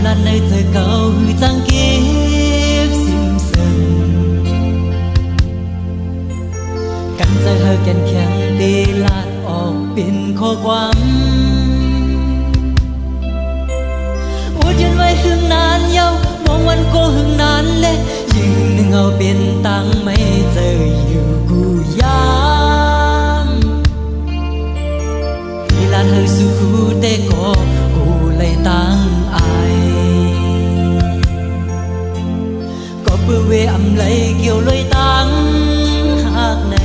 là nơi thời cầu hư giang kiếp sim sừngกันใจเฮอแก่นแข็งตีลาดออกเป็นข้อความอดยันไว้หึงนานเย้ามองวันก็หึงนานเลยยิ่งหนึ่งเอาเป็นตังไม่เจออยู่กูยามที่ลาดเฮอสู้แต่ก็กูเลยตังอายก็เปื้อเวอำเลยเกี่ยวเลยตังหากใน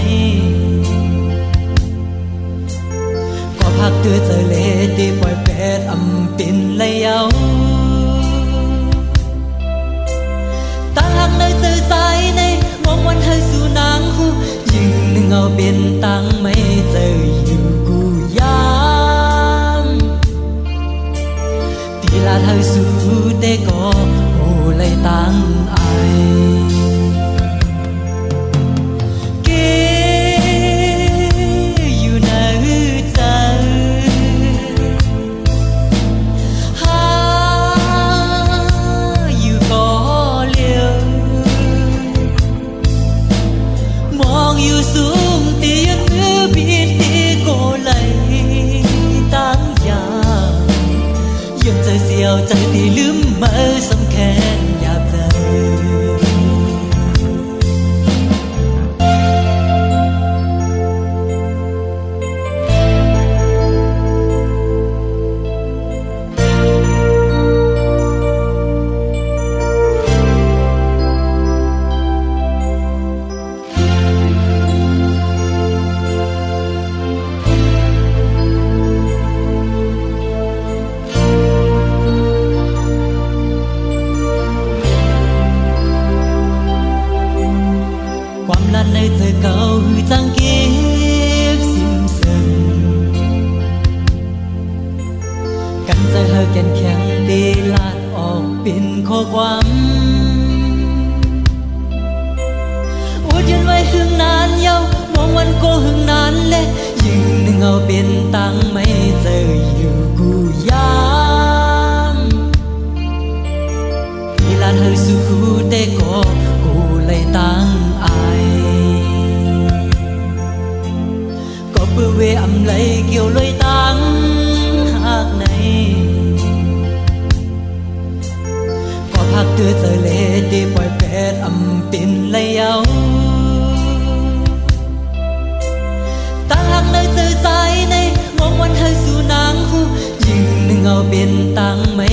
ก็พักเตือเจอเลตีปล่อยแปดอำเป็นเลยเอาตั้งหักเลยเจอใจในมองวันให้สู่นางหูยิ่งหนึ่งเอาเป็นตังไม่เจออยู่กูยามตีลาดให้สู่แต่ก็กูเลยตังอายอยู่สูงตียันมือบีดตีโกไหลตั้งยามยังใจเสียวใจตีลืมเมื่อสำแค้นหยาบใจในเธอเก่าหือจังเก็บซิมซึมกันใจเธอแก่นแข็งตีลาดออกเป็นข้อความอดยันไว้หึงนานเย้ามองวันก็หึงนานเลยยิ่งหนึ่งเอาเป็นตังไม่เจออยู่กูยามที่ลาดเธอสู้แต่ก็กูเลยตังอายเปื้อเวอำเลยเกี่ยวเลยตังหากในก็พักเตือเจอเลตีปล่อยแปดอำเป็นเลยเอาตั้งหักเลยเจอใจในมองวันให้สู่นางหูยิ่งหนึ่งเอาเป็นตังไม่